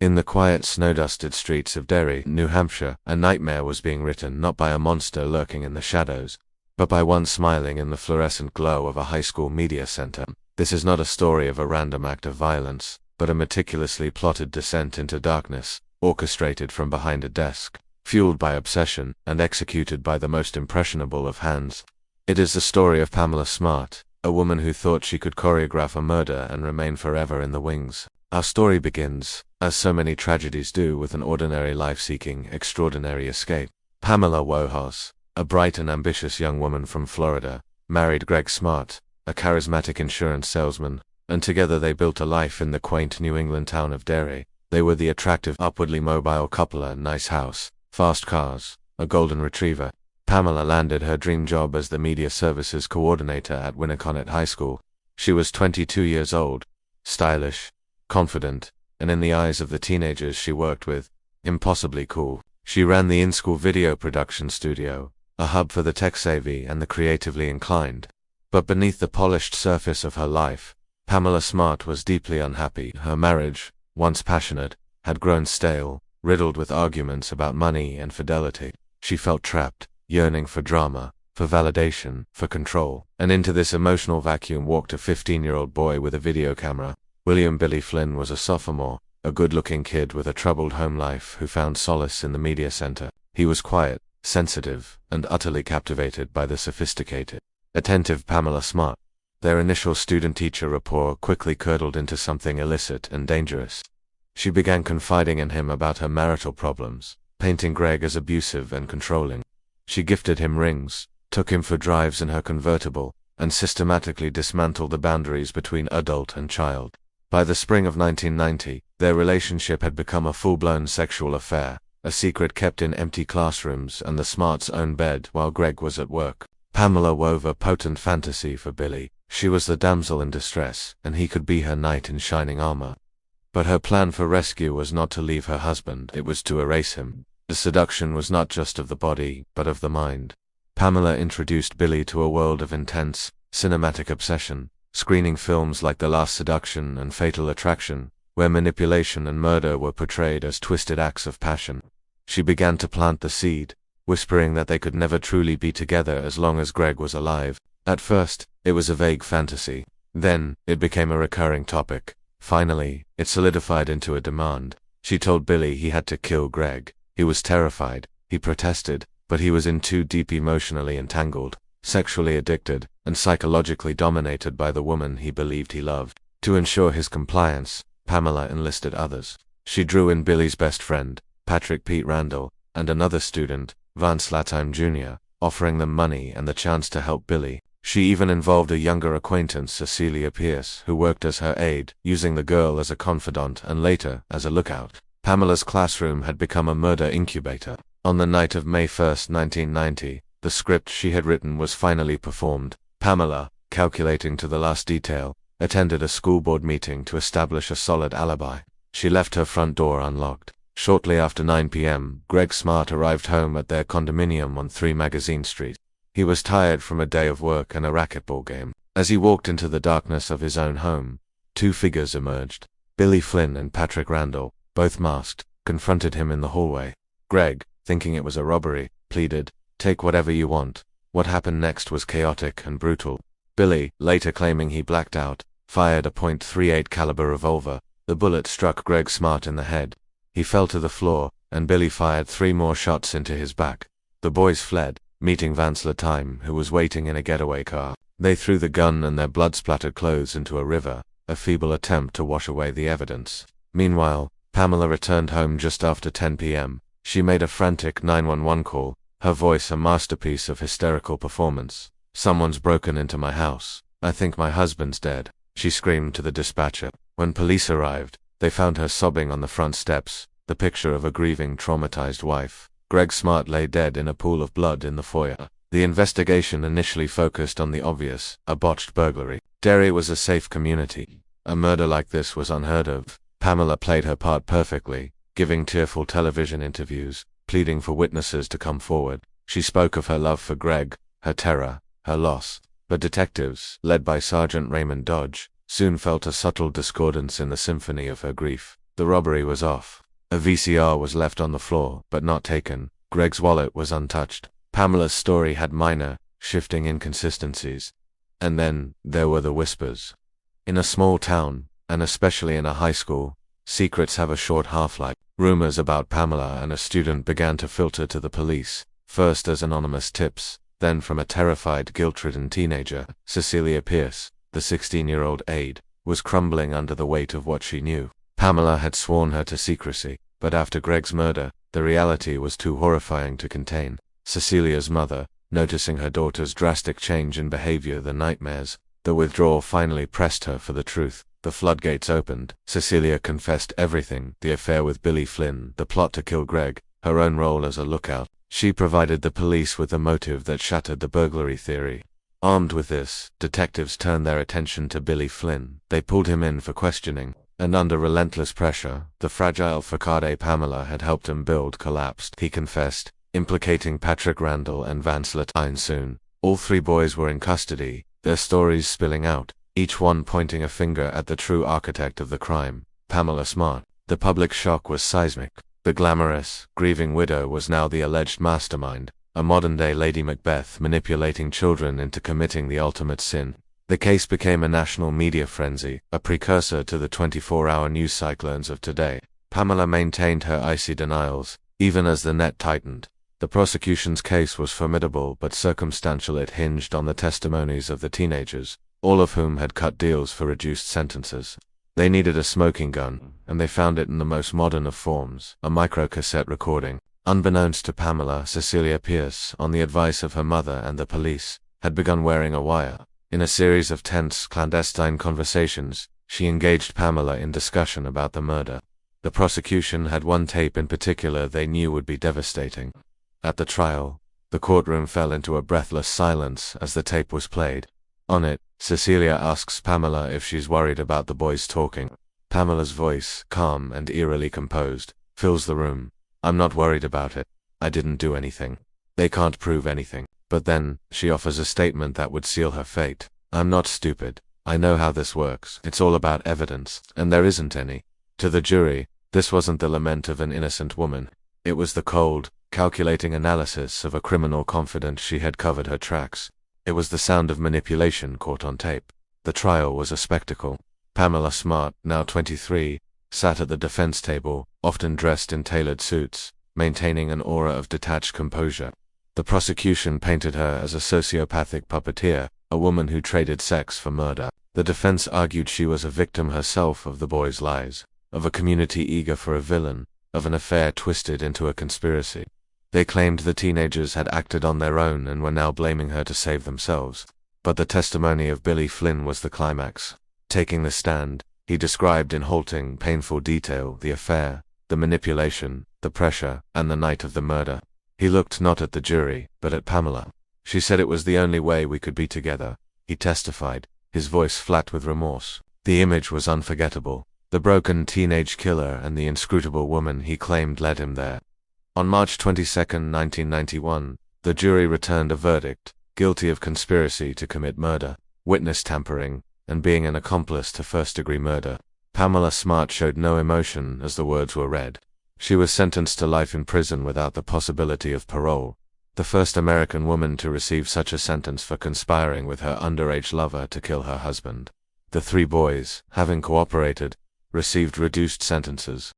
In the quiet, snow-dusted streets of Derry, New Hampshire, a nightmare was being written not by a monster lurking in the shadows, but by one smiling in the fluorescent glow of a high school media center. This is not a story of a random act of violence, but a meticulously plotted descent into darkness, orchestrated from behind a desk, fueled by obsession, and executed by the most impressionable of hands. It is the story of Pamela Smart, a woman who thought she could choreograph a murder and remain forever in the wings. Our story begins, as so many tragedies do, with an ordinary life seeking extraordinary escape. Pamela Wohos, a bright and ambitious young woman from Florida, married Gregg Smart, a charismatic insurance salesman, and together they built a life in the quaint New England town of Derry. They were the attractive, upwardly mobile couple, a nice house, fast cars, a golden retriever. Pamela landed her dream job as the media services coordinator at Winnicott High School. She was 22 years old, stylish, confident, and in the eyes of the teenagers she worked with, impossibly cool. She ran the in-school video production studio, a hub for the tech-savvy and the creatively inclined. But beneath the polished surface of her life, Pamela Smart was deeply unhappy. Her marriage, once passionate, had grown stale, riddled with arguments about money and fidelity. She felt trapped, yearning for drama, for validation, for control. And into this emotional vacuum walked a 15-year-old boy with a video camera. William Billy Flynn was a sophomore, a good-looking kid with a troubled home life who found solace in the media center. He was quiet, sensitive, and utterly captivated by the sophisticated, attentive Pamela Smart. Their initial student-teacher rapport quickly curdled into something illicit and dangerous. She began confiding in him about her marital problems, painting Gregg as abusive and controlling. She gifted him rings, took him for drives in her convertible, and systematically dismantled the boundaries between adult and child. By the spring of 1990, their relationship had become a full-blown sexual affair, a secret kept in empty classrooms and the Smarts' own bed while Gregg was at work. Pamela wove a potent fantasy for Billy. She was the damsel in distress, and he could be her knight in shining armor. But her plan for rescue was not to leave her husband, it was to erase him. The seduction was not just of the body, but of the mind. Pamela introduced Billy to a world of intense, cinematic obsession, screening films like The Last Seduction and Fatal Attraction, where manipulation and murder were portrayed as twisted acts of passion. She began to plant the seed, whispering that they could never truly be together as long as Gregg was alive. At first, it was a vague fantasy. Then, it became a recurring topic. Finally, it solidified into a demand. She told Billy he had to kill Gregg. He was terrified, he protested, but he was in too deep, emotionally entangled, sexually addicted, and psychologically dominated by the woman he believed he loved. To ensure his compliance, Pamela enlisted others. She drew in Billy's best friend, Patrick Pete Randall, and another student, Vance Latime Jr., offering them money and the chance to help Billy. She even involved a younger acquaintance, Cecilia Pierce, who worked as her aide, using the girl as a confidant and later as a lookout. Pamela's classroom had become a murder incubator. On the night of May 1, 1990, the script she had written was finally performed. Pamela, calculating to the last detail, attended a school board meeting to establish a solid alibi. She left her front door unlocked. Shortly after 9 p.m., Gregg Smart arrived home at their condominium on 3 Magazine Street. He was tired from a day of work and a racquetball game. As he walked into the darkness of his own home, 2 figures emerged. Billy Flynn and Patrick Randall, both masked, confronted him in the hallway. Gregg, thinking it was a robbery, pleaded, "Take whatever you want." What happened next was chaotic and brutal. Billy, later claiming he blacked out, fired a .38 caliber revolver. The bullet struck Gregg Smart in the head. He fell to the floor, and Billy fired 3 more shots into his back. The boys fled, meeting Vance Latime, who was waiting in a getaway car. They threw the gun and their blood-splattered clothes into a river, a feeble attempt to wash away the evidence. Meanwhile, Pamela returned home just after 10 p.m. She made a frantic 911 call, her voice a masterpiece of hysterical performance. "Someone's broken into my house. I think my husband's dead," she screamed to the dispatcher. When police arrived, they found her sobbing on the front steps, the picture of a grieving, traumatized wife. Gregg Smart lay dead in a pool of blood in the foyer. The investigation initially focused on the obvious, a botched burglary. Derry was a safe community. A murder like this was unheard of. Pamela played her part perfectly, giving tearful television interviews, pleading for witnesses to come forward. She spoke of her love for Gregg, her terror, her loss. But detectives, led by Sergeant Raymond Dodge, soon felt a subtle discordance in the symphony of her grief. The robbery was off. A VCR was left on the floor, but not taken. Gregg's wallet was untouched. Pamela's story had minor, shifting inconsistencies. And then, there were the whispers. In a small town, and especially in a high school, secrets have a short half-life. Rumors about Pamela and a student began to filter to the police, first as anonymous tips, then from a terrified, guilt-ridden teenager. Cecilia Pierce, the 16-year-old aide, was crumbling under the weight of what she knew. Pamela had sworn her to secrecy, but after Gregg's murder, the reality was too horrifying to contain. Cecilia's mother, noticing her daughter's drastic change in behavior, the nightmares, the withdrawal, finally pressed her for the truth. The floodgates opened. Cecilia confessed everything: the affair with Billy Flynn, the plot to kill Gregg, her own role as a lookout. She provided the police with a motive that shattered the burglary theory. Armed with this, detectives turned their attention to Billy Flynn. They pulled him in for questioning, and under relentless pressure, the fragile facade Pamela had helped him build collapsed. He confessed, implicating Patrick Randall and Vance Latine. Soon, all three boys were in custody, their stories spilling out, each one pointing a finger at the true architect of the crime, Pamela Smart. The public shock was seismic. The glamorous, grieving widow was now the alleged mastermind, a modern-day Lady Macbeth manipulating children into committing the ultimate sin. The case became a national media frenzy, a precursor to the 24-hour news cyclones of today. Pamela maintained her icy denials, even as the net tightened. The prosecution's case was formidable but circumstantial. It hinged on the testimonies of the teenagers, all of whom had cut deals for reduced sentences. They needed a smoking gun, and they found it in the most modern of forms, a microcassette recording. Unbeknownst to Pamela, Cecilia Pierce, on the advice of her mother and the police, had begun wearing a wire. In a series of tense, clandestine conversations, she engaged Pamela in discussion about the murder. The prosecution had one tape in particular they knew would be devastating. At the trial, the courtroom fell into a breathless silence as the tape was played. On it, Cecilia asks Pamela if she's worried about the boys talking. Pamela's voice, calm and eerily composed, fills the room. "I'm not worried about it. I didn't do anything. They can't prove anything." But then, she offers a statement that would seal her fate. "I'm not stupid. I know how this works. It's all about evidence, and there isn't any." To the jury, this wasn't the lament of an innocent woman. It was the cold, calculating analysis of a criminal confident she had covered her tracks. It was the sound of manipulation caught on tape. The trial was a spectacle. Pamela Smart, now 23, sat at the defense table, often dressed in tailored suits, maintaining an aura of detached composure. The prosecution painted her as a sociopathic puppeteer, a woman who traded sex for murder. The defense argued she was a victim herself of the boys' lies, of a community eager for a villain, of an affair twisted into a conspiracy. They claimed the teenagers had acted on their own and were now blaming her to save themselves. But the testimony of Billy Flynn was the climax. Taking the stand, he described in halting, painful detail the affair, the manipulation, the pressure, and the night of the murder. He looked not at the jury, but at Pamela. "She said it was the only way we could be together," he testified, his voice flat with remorse. The image was unforgettable. The broken teenage killer and the inscrutable woman he claimed led him there. On March 22, 1991, the jury returned a verdict: guilty of conspiracy to commit murder, witness tampering, and being an accomplice to first-degree murder. Pamela Smart showed no emotion as the words were read. She was sentenced to life in prison without the possibility of parole, the first American woman to receive such a sentence for conspiring with her underage lover to kill her husband. The three boys, having cooperated, received reduced sentences.